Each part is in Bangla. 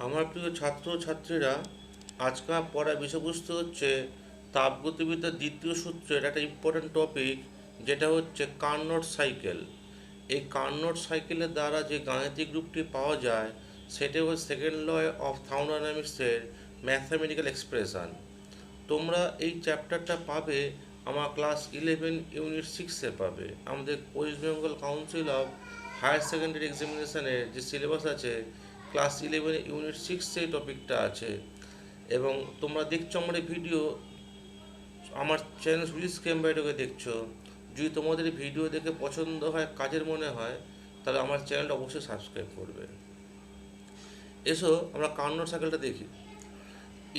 আমার প্রিয় ছাত্র ছাত্রীরা, আজকাল পড়ার বিষয়বস্তু হচ্ছে তাপগতিবিদ্যার দ্বিতীয় সূত্রের একটা ইম্পর্টেন্ট টপিক, যেটা হচ্ছে কার্নোট সাইকেল। এই কার্নোট সাইকেলের দ্বারা যে গাণিতিক রূপটি পাওয়া যায় সেটা হচ্ছে সেকেন্ড ল অফ থার্মোডাইনামিক্সের ম্যাথামেটিক্যাল এক্সপ্রেশন। তোমরা এই চ্যাপ্টারটা পাবে আমার ক্লাস 11 ইউনিট 6-এ পাবে। আমাদের West Bengal council of higher secondary এক্সামিনেশনের যে সিলেবাস আছে, ক্লাস 11 ইউনিট 6-এ এই টপিকটা আছে। এবং তোমরা দেখছো আমার এই ভিডিও আমার চ্যানেল সুজিত স্কেম্বাইডকে দেখছো। যদি তোমাদের এই ভিডিও দেখে পছন্দ হয়, কাজের মনে হয়, তাহলে আমার চ্যানেলটা অবশ্যই সাবস্ক্রাইব করবে। এসো আমরা কার্নোট সাইকেলটা দেখি।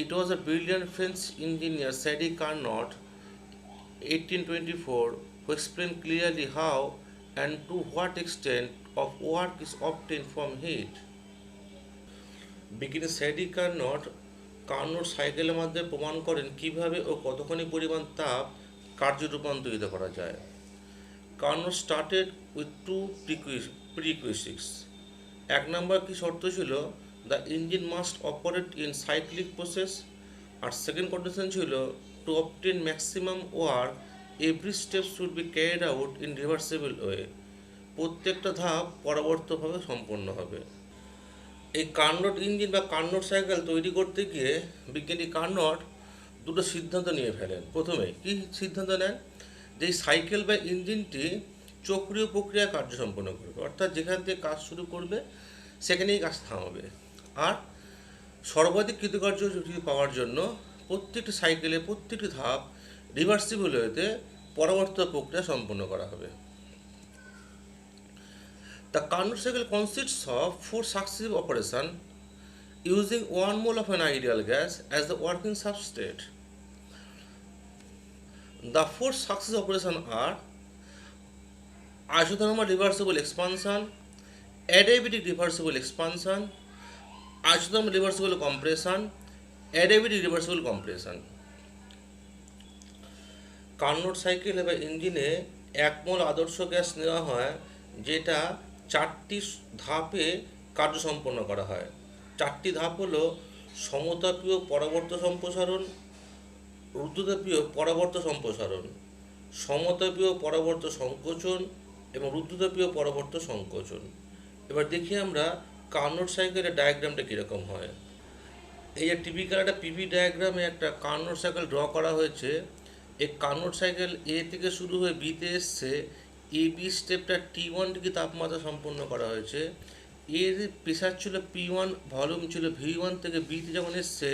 It was a brilliant French engineer, Sadi Carnot, 1824, who explained clearly how and to what extent of work is obtained from heat. বিজ্ঞানী স্যাডি কার্নট কার্নোট সাইকেলের মাধ্যমে প্রমাণ করেন কিভাবে ও কতখানি পরিমাণ তাপ কার্যে রূপান্তরিত করা যায়। Carnot started with two prerequisites. এক নম্বর কি শর্ত ছিল, the engine must operate in cyclic process. আর সেকেন্ড কন্ডিশন ছিল, to obtain maximum work every step should be carried out in reversible way. প্রত্যেকটা ধাপ পরবর্তীভাবে সম্পন্ন হবে। এই কার্নোট ইঞ্জিন বা কার্নোট সাইকেল তৈরি করতে গিয়ে বিজ্ঞানী কার্নোট দুটো সিদ্ধান্ত নিয়ে ফেলেন। প্রথমে কি সিদ্ধান্ত নেন, যে এই সাইকেল বা ইঞ্জিনটি চক্রীয় প্রক্রিয়া কার্য সম্পন্ন করবে, অর্থাৎ যেখান থেকে কাজ শুরু করবে সেখানেই কাজ থামাবে। আর সর্বাধিক কৃতকার্য পাওয়ার জন্য প্রত্যেকটি সাইকেলে প্রত্যেকটি ধাপ রিভার্সিবল ওয়েতে পরবর্তী প্রক্রিয়া সম্পন্ন করা হবে। The Carnot cycle consists of four successive operations using 1 mole of an ideal gas as the working substrate. The four successive operations are isothermal reversible expansion, adiabatic reversible expansion, isothermal reversible compression, adiabatic reversible compression. Carnot cycle বা ইঞ্জিনে 1 মোল আদর্শ গ্যাস নেওয়া হয়, যেটা 4টি ধাপে কার্য সম্পন্ন করা হয়। 4টি ধাপ হলো সমতাপীয় পরাবর্ত সম্প্রসারণ, রুদ্ধতাপীয় পরাবর্ত সম্প্রসারণ, সমতাপীয় পরাবর্ত সংকোচন এবং রুদ্ধতাপীয় পরাবর্ত সংকোচন। এবার দেখি আমরা কার্নোট সাইকেলের ডায়াগ্রামটা কীরকম হয়। এই যে টিপিক্যাল একটা পিভি ডায়াগ্রামে একটা কার্নোট সাইকেল ড্র করা হয়েছে। এই কার্নোট সাইকেল এ থেকে শুরু হয়ে বিতে এসছে। এ বি স্টেপটা T1 ডিগ্রি তাপমাত্রা সম্পন্ন করা হয়েছে। এর প্রেশার ছিল P1, ভলিউম ছিল V1 থেকে বিতে যখন এসছে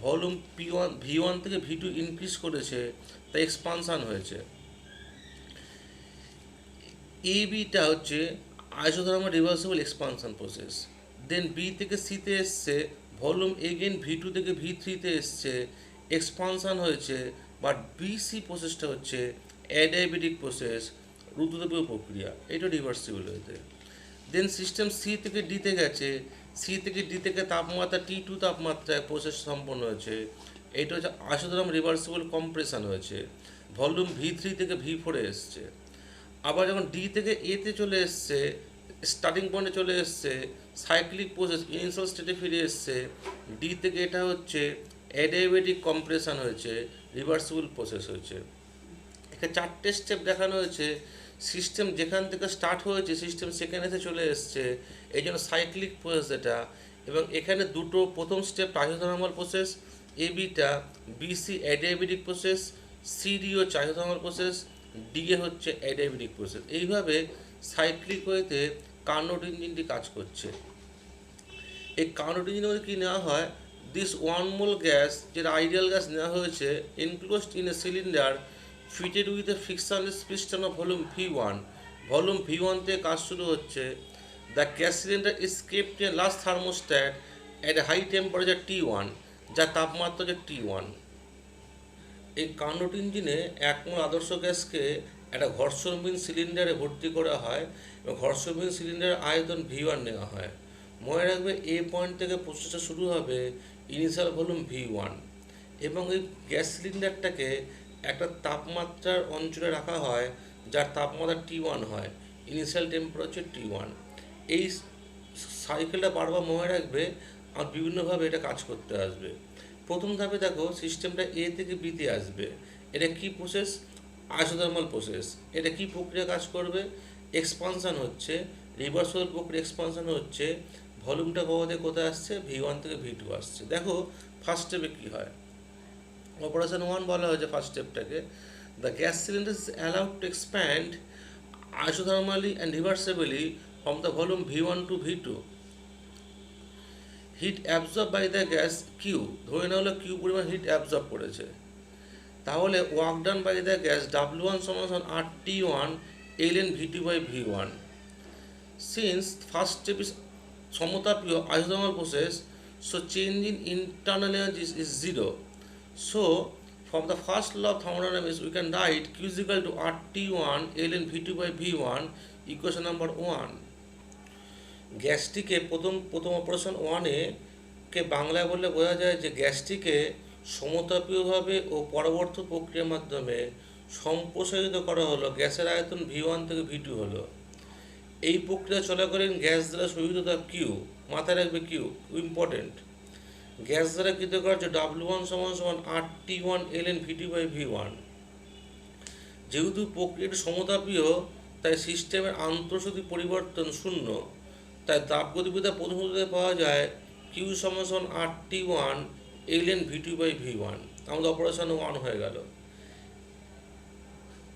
ভলিউম V1 থেকে V2 ইনক্রিজ করেছে, তাই এক্সপানশান হয়েছে। এ বিটা হচ্ছে আইসোথার্মাল রিভার্সিবল এক্সপানশন প্রসেস। দেন বি থেকে সিতে এসছে, ভলিউম এগেন V2 থেকে V3-তে এসছে, এক্সপানশান হয়েছে। বাট বিসি প্রসেসটা হচ্ছে অ্যাডিয়াবেটিক প্রসেস, রুদ্ধতাপীয় প্রক্রিয়া, এটা রিভার্সিবল হয়েছে। দেন সিস্টেম সি থেকে ডিতে গেছে, সি থেকে ডি থেকে তাপমাত্রা T2 তাপমাত্রায় প্রসেস সম্পন্ন হয়েছে, এটা হচ্ছে আইসোথার্মাল রিভার্সিবল কম্প্রেশন হয়েছে। ভলিউম V3 থেকে V4-এ এসছে। আবার যখন ডি থেকে এতে চলে এসছে, স্টার্টিং পয়েন্টে চলে এসছে, সাইক্লিক প্রসেস ইনিশিয়াল স্টেটে ফিরে এসছে। ডি থেকে এটা হচ্ছে অ্যাডিয়াবেটিক কম্প্রেশন হয়েছে, রিভার্সিবল প্রসেস হয়েছে। এখানে 4টে স্টেপ দেখানো হয়েছে। সিস্টেম যেখান থেকে স্টার্ট হয়েছে সিস্টেম সেখানে এসে চলে এসছে, এই জন্য সাইক্লিক প্রসেস এটা। এবং এখানে দুটো, প্রথম স্টেপ আইসোথার্মাল প্রসেস, এ বিটা, বিসি অ্যাডিয়াবেটিক প্রসেস, সিডি হচ্ছে আইসোথার্মাল প্রসেস, ডিএ হচ্ছে অ্যাডিয়াবেটিক প্রসেস। এইভাবে সাইক্লিক ওয়েতে কার্নোট ইঞ্জিনটি কাজ করছে। এই কার্নোট ইঞ্জিনের মধ্যে কী নেওয়া হয়, দিস 1 মোল গ্যাস, যেটা আইডিয়াল গ্যাস নেওয়া হয়েছে, enclosed in a cylinder fitted with a frictionless piston of volume V1। Volume V1 থেকে কাজ শুরু হচ্ছে। The gas cylinder is kept in large thermostat at a high temperature T1, যার তাপমাত্রা হচ্ছে T1। এই কার্নোট ইঞ্জিনে 1 মোল আদর্শ গ্যাসকে একটা ঘর্ষণবিহীন সিলিন্ডারে ভর্তি করা হয় এবং ঘর্ষণবিহীন সিলিন্ডারের আয়তন V1 নেওয়া হয়। মনে রাখবে, এ পয়েন্ট থেকে প্রসেসটা শুরু হবে ইনিশিয়াল ভলিউম V1 এবং এই গ্যাস সিলিন্ডারটাকে একটা তাপমাত্রার অঞ্চলে রাখা হয় যার তাপমাত্রা T1 হয়, ইনিশিয়াল টেম্পারেচার T1। এই সাইকেলটা বারবার মনে রাখবে, আর বিভিন্নভাবে এটা কাজ করতে আসবে। প্রথম ধাপে দেখো সিস্টেমটা এ থেকে বিতে আসবে। এটা কি প্রসেস? Isothermal process. এটা কি প্রক্রিয়া কাজ করবে? এক্সপানশন হচ্ছে, রিভার্সাল প্রক্রিয়া এক্সপানশন হচ্ছে, ভলিউমটা কোথায় আসছে? V1 থেকে V2 আসছে। দেখো ফার্স্ট স্টেপে কী হয়, অপারেশন 1 বলা হয়েছে ফার্স্ট স্টেপটাকে, the gas cylinder is allowed to expand isothermally and reversibly from the volume V1 to V2. Heat absorb by the gas Q, ধরে নেওয়া হলো কিউ পরিমাণ হিট অ্যাবজর্ব করেছে, তাহলে work done by the gas W1 সমান RT1 ln V2 by V1. Since first step is সমতাপীয় isothermal process, so change in internal energy is zero. So from the first law of thermodynamics we can write Q is equal to RT1 ln V2 by V1, equation number 1. গ্যাসটিকে প্রথম অপারেশন 1-এ কে বাংলায় বললে বোঝা যায় যে গ্যাসটিকে সমতাপীয়ভাবে ও পরবর্তী প্রক্রিয়ার মাধ্যমে সম্প্রসারিত করা হলো। গ্যাসের আয়তন V1 থেকে V2 হলো। এই প্রক্রিয়া চলাকালীন গ্যাস দ্বারা শোষিত তাপ কিউ, মাথায় রাখবে কিউ ইম্পর্টেন্ট, গ্যাস দ্বারা কৃতকার্য W1 সমান RT1 ln V2 by V1। যেহেতু প্রক্রিয়াটি সমতাপীয় তাই সিস্টেমের আন্তঃসূচি পরিবর্তন শূন্য, তাই তাপগতিবিদ্যা প্রথম সূত্রে পাওয়া যায় কিউ সমান RT1 ln V2 by V1। আমাদের অপারেশন 1 হয়ে গেল।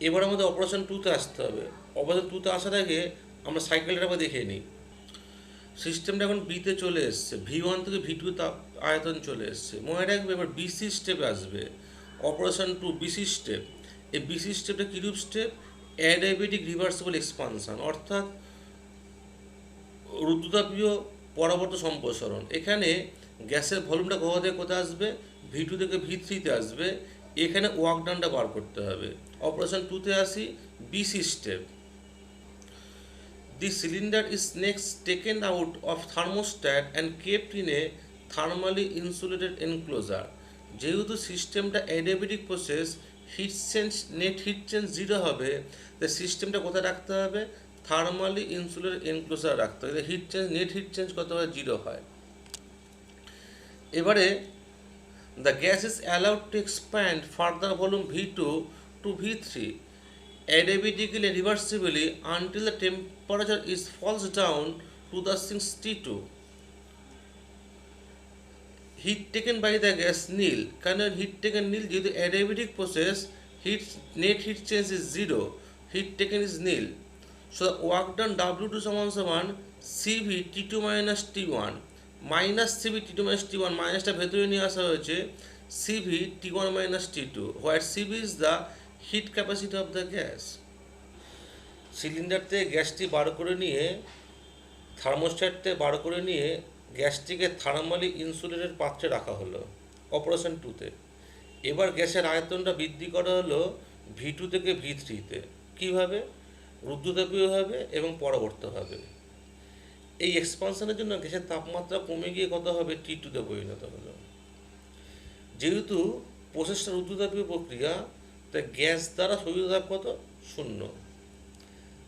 এবার আমাদের অপারেশন 2-তে আসতে হবে। অপারেশন 2-তে আসার আগে আমরা সাইকেলটা আবার দেখে নিই। সিস্টেমটা এখন বিতে চলে এসছে, V1 থেকে V2 তাপ আয়তন চলে এসছে। মনে রাখবে এবার বিসি স্টেপে আসবে, অপারেশন 2 বিসি স্টেপ। এই বিসি স্টেপটা কিরূপ স্টেপ? অ্যাডিয়াবেটিক রিভার্সিবল এক্সপানশন, অর্থাৎ রুদ্রতাপীয় পরবর্তী সম্প্রসারণ। এখানে গ্যাসের ভলিউমটা কোথায় আসবে? V2 থেকে V3-তে আসবে। এখানে ওয়ার্ক ডানটা বার করতে হবে। অপারেশন 2-তে আসি, BC step. The cylinder is next taken out of thermostat and kept in a thermally insulated enclosure. যেহেতু সিস্টেমটা adiabatic process, net heat change zero হবে, তাই সিস্টেমটা কোথায় রাখতে হবে? থার্মালি ইনসুলেটেড এনক্লোজার রাখতে হবে। নেট হিট চেঞ্জ কত হয়? জিরো হয়। এবারে the gas is allowed to expand further volume V2 to V3 adiabatically and reversibly until the temperature is falls down to the 62. Heat taken by the gas nil. Can heat taken nil? যেহেতু adiabatic process, net heat change is zero. Heat taken is nil. So the work done W2 সমান CV T2 minus T1 minus CV T2 minus T1, মাইনাসটা ভেতরে নিয়ে আসা হয়েছে, CV T1 minus T2, where CV is the hit capacity of the gas. Cylinder থেকে গ্যাসটি বার করে নিয়ে, থার্মোস্ট্যাট থেকে বার করে নিয়ে গ্যাসটিকে থার্মালি ইনসুলেটেড পাত্রে রাখা হলো অপারেশন 2-তে। এবার গ্যাসের আয়তনটা বৃদ্ধি করা হলো V2 থেকে V3-তে। কীভাবে? রুদ্রতাপীয়ভাবে এবং পরবর্তীভাবে। এই এক্সপানশনের জন্য গ্যাসের তাপমাত্রা কমে গিয়ে কত হবে? T2-তে পরিণত হলো। যেহেতু প্রসেসটা রুদ্রতাপীয় প্রক্রিয়া, তাই গ্যাস দ্বারা শোষিত তাপ কত? শূন্য।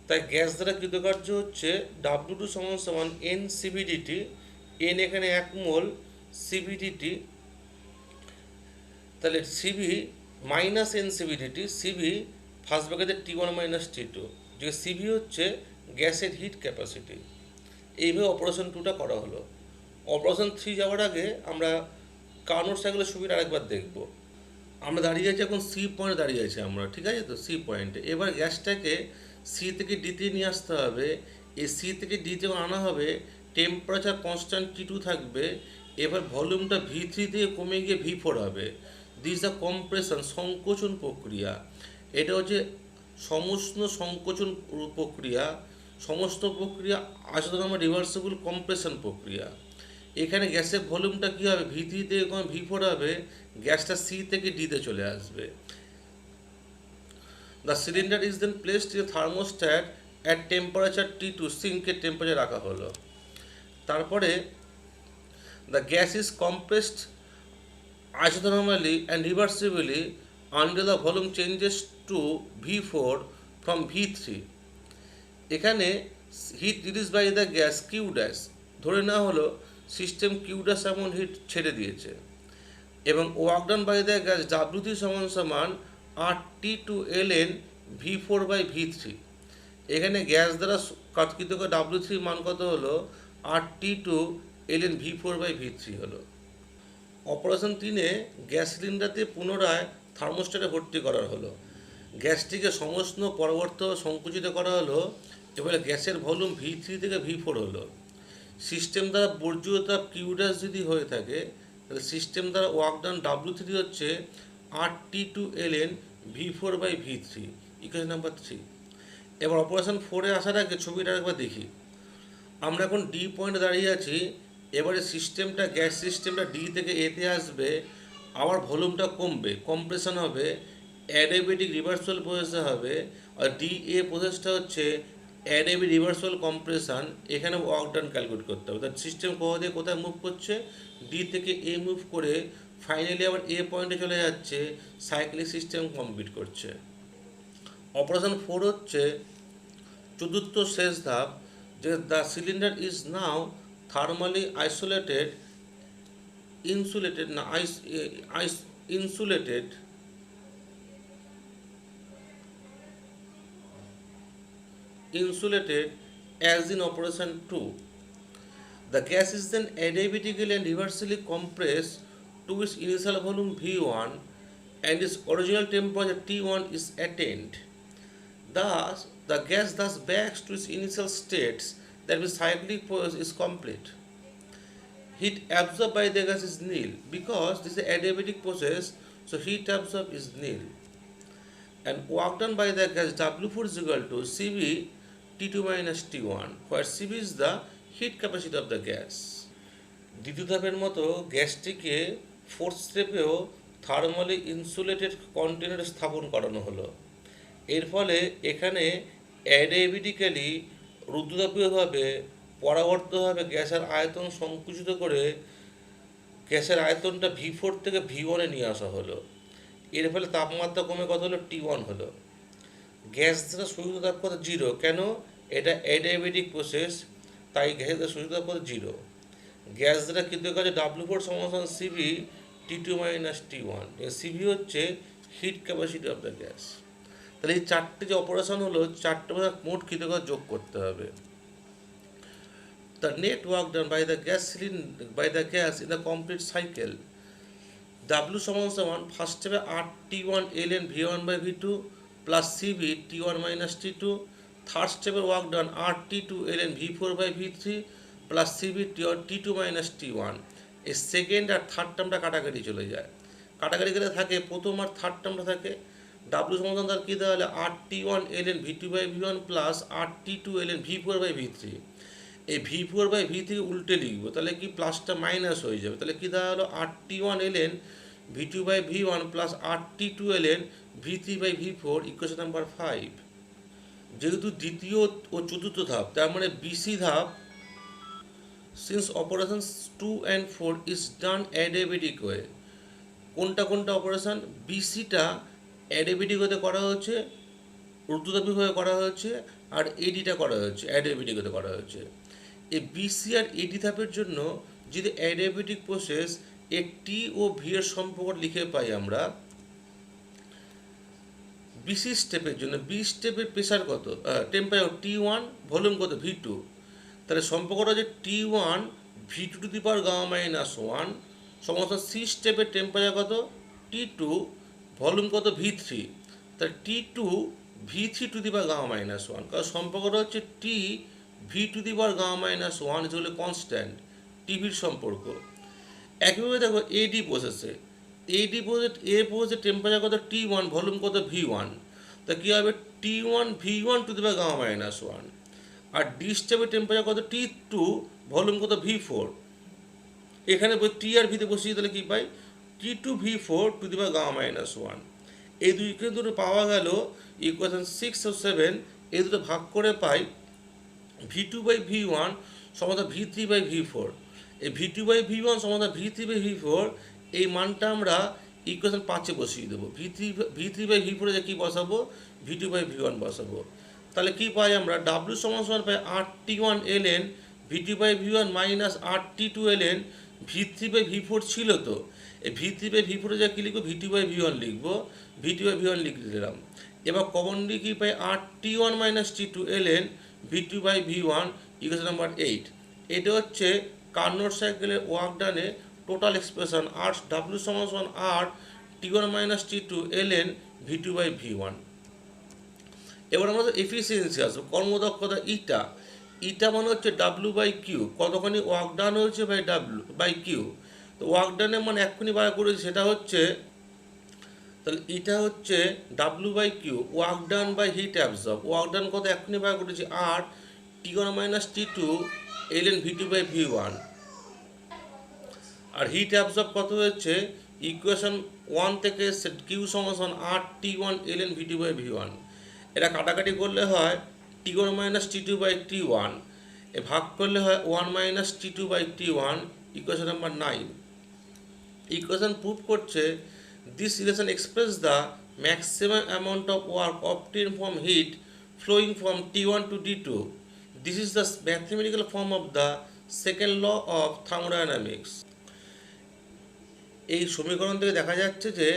তাই গ্যাস দ্বারা কৃতকার্য হচ্ছে W2 সমান NCVDT, N এখানে 1 মোল, CVDT, তাহলে CV minus NCVDT, CV first ব্র্যাকেটে T1 মাইনাস T2, যে CV হচ্ছে গ্যাসের হিট ক্যাপাসিটি। এইভাবে অপারেশন 2টা করা হলো। অপারেশন 3 যাওয়ার আগে আমরা কার্নোট সাইকেলের সুবিধা আরেকবার দেখব। আমরা দাঁড়িয়ে আছি এখন সি পয়েন্টে দাঁড়িয়ে আছি আমরা, ঠিক আছে তো? সি পয়েন্টে এবার গ্যাসটাকে সি থেকে ডিতে নিয়ে আসতে হবে। এই সি থেকে ডিতে আনা হবে, টেম্পারেচার কনস্ট্যান্ট T2 থাকবে। এবার ভলিউমটা V3 থেকে কমে গিয়ে V4 হবে। দিস দ্য কম্প্রেশন, সংকোচন প্রক্রিয়া। এটা হচ্ছে সমস্ত সংকোচন প্রক্রিয়া, সমস্ত প্রক্রিয়া আইসোথার্মাল রিভার্সিবল কম্প্রেশন প্রক্রিয়া। এখানে গ্যাসের ভলিউমটা কী হবে? V3 থেকে কমে V4 হবে, গ্যাসটা সি থেকে ডিতে চলে আসবে। The cylinder is then placed in thermostat at temperature T2, সিঙ্কের টেম্পারেচার রাখা হলো। তারপরে the gas is compressed isothermally and reversibly until the volume changes to V4 from V3. এখানে heat release by the gas Q dash, ধরে নেওয়া হলো সিস্টেম কিউটা সেমন হিট ছেড়ে দিয়েছে এবং work done by the gas W three সমান সমান R T two L N V four by V three. এখানে গ্যাস দ্বারা কাজকৃত ডাব্লিউ থ্রি মান কত হলো R T two L N V four by V three হলো। অপারেশন 3-এ গ্যাস সিলিন্ডারটি পুনরায় থার্মোস্ট্যাটে ভর্তি করা হলো। গ্যাসটিকে সমস্ত পরবর্ত সংকুচিত করা হলো, এবারে গ্যাসের ভলিউম ভি থ্রি থেকে ভি ফোর হলো। সিস্টেম দ্বারা বর্জ্য তাপ কিউ ড্যাশ যদি হয়ে থাকে তাহলে সিস্টেম দ্বারা ওয়ার্ক ডান ডাব্লিউ থ্রি হচ্ছে R T two L N V four by V three, equation number 3। এবার অপারেশন 4-এ আসার আগে ছবিটা একবার দেখি। আমরা এখন ডি পয়েন্টে দাঁড়িয়ে আছি। এবারে সিস্টেমটা গ্যাস সিস্টেমটা ডি থেকে এতে আসবে, আবার ভলিউমটা কমবে, কম্প্রেশন হবে, অ্যাডিয়াবেটিক রিভার্সাল প্রসেসে হবে। আর ডি এ প্রসেসটা হচ্ছে অ্যাডিয়াবেটিক রিভার্সাল কম্প্রেশন। এখানে ওয়ার্ক ডান ক্যালকুলেট করতে হবে। তার সিস্টেম কোথা থেকে কোথায় মুভ করছে, ডি থেকে এ মুভ করে ফাইনালি আবার এ পয়েন্টে চলে যাচ্ছে, সাইক্লিক সিস্টেম কমপ্লিট করছে। অপারেশন 4 হচ্ছে চতুর্থ শেষ ধাপ, যে the cylinder is now thermally isolated insulated as in operation 2. The gas is then adiabatically and reversibly compressed to its initial volume V1 and its original temperature T1 is attained. Thus, the gas thus backs to its initial states, that means cyclic process is complete. Heat absorbed by the gas is nil because this is an adiabatic process, so heat absorbed is nil. And work done by the gas W4 is equal to Cv T2 minus T1, where Cv is the heat capacity of the gas. দ্বিতীয় ধাপের মতো গ্যাসটিকে ফোর্থ স্টেপেও থার্মালি ইনসুলেটেড কন্টেনারে স্থাপন করানো হলো। এর ফলে এখানে অ্যাডিয়াবেটিক্যালি রুদ্রতাপীয়ভাবে পরাবর্তভাবে গ্যাসের আয়তন সংকুচিত করে গ্যাসের আয়তনটা ভি ফোর থেকে ভি ওয়ানে নিয়ে আসা হলো। এর ফলে তাপমাত্রা কমে কত হলো, T1 হলো। গ্যাস দ্বারা শোষিত তাপমাত্রা 0, কেন? এটা অ্যাডিয়াবেটিক প্রসেস, তাই গ্যাসের দ্বারা শোষিত তাপমাত্রা 0। গ্যাস দ্বারা কিন্তু কাজে W4 সমান CV T2 minus T1। CV হচ্ছে heat capacity of the gas. তাহলে এই চারটে যে অপারেশন হলো, চারটে মোট কৃতকাজ যোগ করতে হবে। The net work done by the gas in the complete cycle, W সমান ফার্স্ট স্টেপে R T1 ln V1 by V2 plus CV T1 minus T2। Third স্টেপের work done R T2 ln V4 by V3 plus CV T2 minus T1। এই সেকেন্ড আর থার্ড টার্মটা কাটাকাটি চলে যায়, কাটাকাটি গেলে থাকে প্রথম আর থার্ড টার্মটা থাকে। W সমান তার কী দেওয়া হলে R T1 ln V2 by V1 plus R T2 ln V4 by V3। এই V4 বাই V3 উল্টে লিখবো, তাহলে কি প্লাসটা মাইনাস হয়ে যাবে। তাহলে কী দেওয়া হলো R T1 ln V2 by V1 plus R T2 ln V3 by V4, equation number 5। যেহেতু দ্বিতীয় ও চতুর্থ ধাপ, তার মানে বিসি ধাপ, since operation 2 and 4 is done adiabatic way. কোনটা কোনটা অপারেশন? বিসিটা অ্যাডিয়াবেটিক ওয়েতে করা হচ্ছে, ঊর্ধ্বতাপীয়ভাবে করা হয়েছে, আর এডিটা করা হচ্ছে অ্যাডিয়াবেটিক ওয়েতে করা হয়েছে। এই বিসি আর এডি ধাপের জন্য যদি অ্যাডিয়াবেটিক প্রসেস এ টি ও ভি এর সম্পর্ক লিখে পাই আমরা, বিসি স্টেপের জন্য বি স্টেপের প্রেশার কত, টেম্পারেচার T1, ভলিউম কত V2। তাহলে সম্পর্কটা হচ্ছে T1 V2 to the power gamma minus 1 সমস্ত সি স্টেপের টেম্পারেচার কত T2, ভলিউম কত V3। তাহলে T2 V3 to the power gamma minus 1, কারণ সম্পর্কটা হচ্ছে T V to the power gamma minus 1 হলো কনস্ট্যান্ট, টিভির সম্পর্ক। একইভাবে দেখো এডি প্রসেসে, প্রসেসের টেম্পারেচার কত T1, ভলিউম কত V1। তা কী হবে T1 V1 to the power gamma minus 1। আর ডি স্টেপের টেম্পারেচার কত T2, ভলিউম কত V4। এখানে টি আর ভিতে বসিয়ে তাহলে কী পাই T2 V4 to the power gamma minus 1। এই দুটো পাওয়া গেল ইকুয়েশন 6 ও 7। এই দুটো ভাগ করে পাই V2 বাই V1 সমাধান V3 বাই V4। এই V2 বাই V1 সমাধান V3 বাই V4, এই মানটা আমরা ইকুয়েশন 5-এ বসিয়ে দেবো। V3 বাই V4 এ কী বসাবো, V2 বাই V1 বসাবো। তাহলে কী পাই আমরা, W সমান পাই R T1 ln V2 by V1 minus RT2ln V3 by V4 ছিল তো, এই V3 বাই V4 যা কি লিখবো, V2 বাই V1 লিখবো, V2 বাই V1 লিখে দিলাম। এবার কমন দিয়ে কি পাই, RT1 minus T2ln V2 by V1 equation number 8। এটা হচ্ছে কার্নোট সাইকেলের ওয়ার্ক ডানে টোটাল এক্সপ্রেশন আর ডাব্লিউ সমান আর T1 minus T2ln V2 by V1। এবার আমাদের এফিসিয়েন্সি আসবে, কর্মদক্ষতা ইটা, ইটা মানে হচ্ছে ডাব্লিউ বাই কিউ, কতখানি ওয়ার্ক ডান হয়েছে বাই ডাব্লিউ বাই কিউ। তো ওয়ার্ক ডানের মানে এক্ষুনি বার করেছি, সেটা হচ্ছে, তাহলে এটা হচ্ছে W by Q, work done by heat absorb, work done কত এক্ষুনি বার করেছি R T1 minus T2ln V2 by V1। আর হিট অ্যাবজর্ব কত হয়েছে, ইকুয়েশন 1 থেকে কিউ সমান RT1ln V2 বাই V1। এটা কাটাকাটি করলে হয় T1 minus T2 by T1, এ ভাগ করলে হয় 1 minus T2 by T1, equation number 9। Equation prove করছে this relation express the maximum amount of work obtain from heat flowing from T1 to T2। This is the mathematical form of the second law of thermodynamics. এই সমীকরণ থেকে দেখা যাচ্ছে যে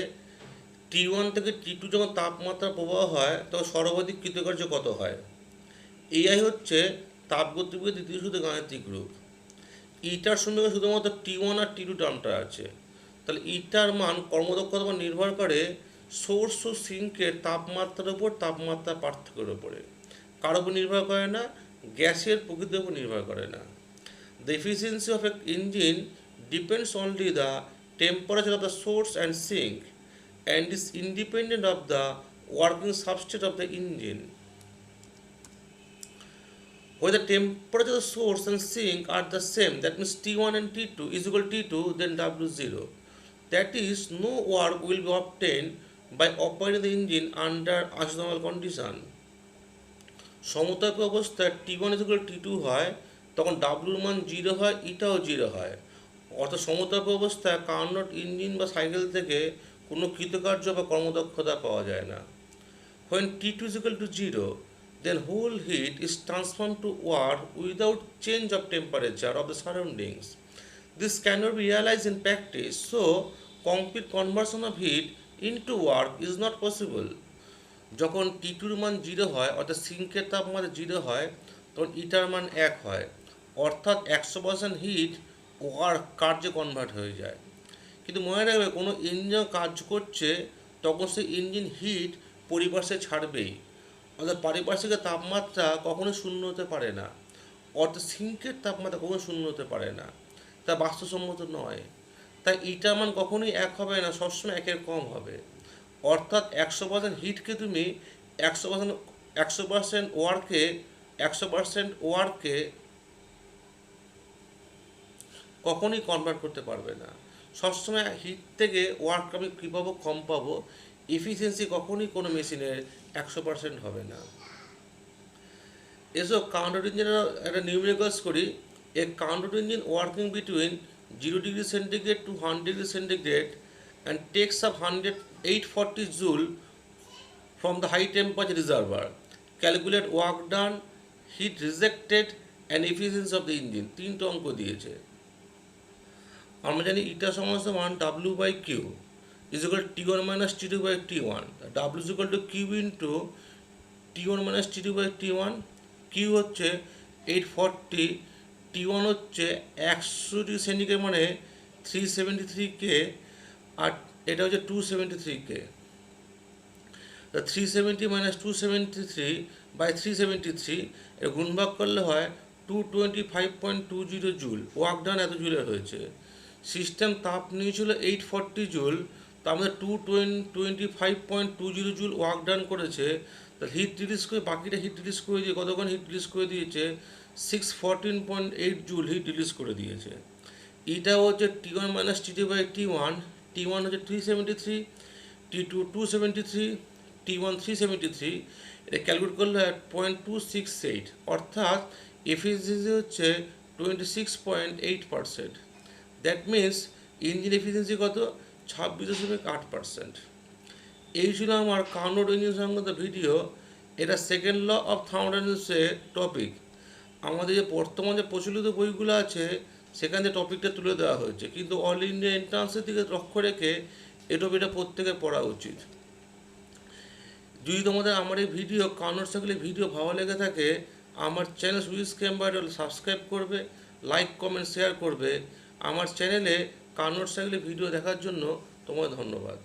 T1 থেকে T2 যখন তাপমাত্রা প্রবাহ হয় তখন সর্বাধিক কৃতকার্য কত হয়। এই হচ্ছে তাপগতিবিদ্যার দ্বিতীয় সূত্রের গাণিতিক রূপ। ইটার সমীকরণ শুধুমাত্র T1 আর T2 টার্মটা আছে। তাহলে ইটার মান কর্মদক্ষতার উপর নির্ভর করে সোর্স ও সিঙ্কের তাপমাত্রার উপর, তাপমাত্রা পার্থক্যের উপরে, কার উপর নির্ভর করে না, গ্যাসের প্রকৃতির উপর নির্ভর করে না। The efficiency of a engine depends only the temperature of the source and sink and is independent of the working substrate of the engine. When the temperature of the source and sink are the same, that means T1 and T2 is equal to T2, then W0. That is, no work will be obtained by operating the engine under isothermal condition. সমতাপ অবস্থায় T1 is equal to T2 হয়, তখন W এর মান 0 হয়, ইটাও 0 হয়। অর্থাৎ সমতাপ অবস্থায় কার্নোট ইঞ্জিন বা সাইকেল থেকে কোনো কৃতকার্য বা কর্মদক্ষতা পাওয়া যায় না। When T2 is equal to 0, then whole heat is transformed to work without change of temperature of the surroundings. This cannot be realized in practice, so complete conversion of heat into work is not possible. যখন T2 এর মান 0 হয়, অর্থাৎ সিঙ্কের তাপমাত্রা 0 হয়, তখন ইটার মান 1 হয়, অর্থাৎ 100% হিট ওয়ার্ক কার্যে কনভার্ট হয়ে যায়। কিন্তু মনে রাখবে, কোনো ইঞ্জিন কাজ করছে তখন সেই ইঞ্জিন হিট পরিপার্শ্বে ছাড়বেই, অর্থাৎ পারিপার্শ্বিক তাপমাত্রা কখনোই শূন্য হতে পারে না, অর্থাৎ সিঙ্কের তাপমাত্রা কখনো শূন্য হতে পারে না, তা বাস্তবসম্মত নয়। তাই ইটার মান কখনোই 1 হবে না, সবসময় 1-এর কম হবে। অর্থাৎ 100% হিটকে তুমি 100% ওয়ার্কে কখনোই কনভার্ট করতে পারবে না। সবসময় হিট থেকে ওয়ার্ক আমি কী পাবো, কম পাবো। এফিসিয়েন্সি কখনোই কোনো মেশিনের 100% হবে না। এসব কাউন্টার ইঞ্জিনের একটা নিউমেরিক্যালস করি। A counter engine working between 0 degree centigrade to 100 degree centigrade and takes up 840 joule from the high temperature reservoir. Calculate work done, heat rejected and efficiency of the engine. 3টা অঙ্ক দিয়েছে। আমরা জানি ইটা সমান W by Q is equal T1 minus T2 by T1। W is equal to Q into T1 minus T2 by T1। Q হচ্ছে 840, T1 হচ্ছে 100 ডিগ্রি সেন্টিগ্রেড মানে 373 K, আর এটা হচ্ছে 273 K। 370 মাইনাস 273 বাই 373 এর গুণভাগ করলে হয় 225.20 জুল। ওয়ার্ক ডান এত জুলের হয়েছে। সিস্টেম তাপ নিয়েছিল 840 জুল, তার মধ্যে 225.20 জুল ওয়ার্ক ডান করেছে। তার হিট রিলিজ করে, বাকিটা হিট রিলিজ করে দিয়ে কতক্ষণ হিট রিলিজ করে দিয়েছে, 614.8 জুল হিট রিলিজ করে দিয়েছে। এটা হচ্ছে T1 minus T2 by T1। T1 হচ্ছে 373, T2 273, T1 373। এটা ক্যালকুলেট করলে 0.268, অর্থাৎ এফিসিয়েন্সি হচ্ছে 26.8%। দ্যাট মিনস ইঞ্জিন এফিসিয়েন্সি কত, 26.8%। এই ছিল আমার কার্নোট ইঞ্জিন সংক্রান্ত ভিডিও। এটা সেকেন্ড ল অফ থার্মোডাইনামিক্সের টপিক। আমাদের যে বর্তমান যে প্রচলিত বইগুলো আছে সেখান থেকে টপিকটা তুলে দেওয়া হয়েছে, কিন্তু অল ইন্ডিয়া এন্ট্রান্সের দিকে লক্ষ্য রেখে এই টপিকটা প্রত্যেকের পড়া উচিত। যদি তোমাদের আমার এই ভিডিও কানোর সাইকেলের ভিডিও ভালো লেগে থাকে, আমার চ্যানেল সুইস ক্যাম্বার সাবস্ক্রাইব করবে, লাইক কমেন্ট শেয়ার করবে। আমার চ্যানেলে কানোর সাইকেলের ভিডিও দেখার জন্য তোমায় ধন্যবাদ।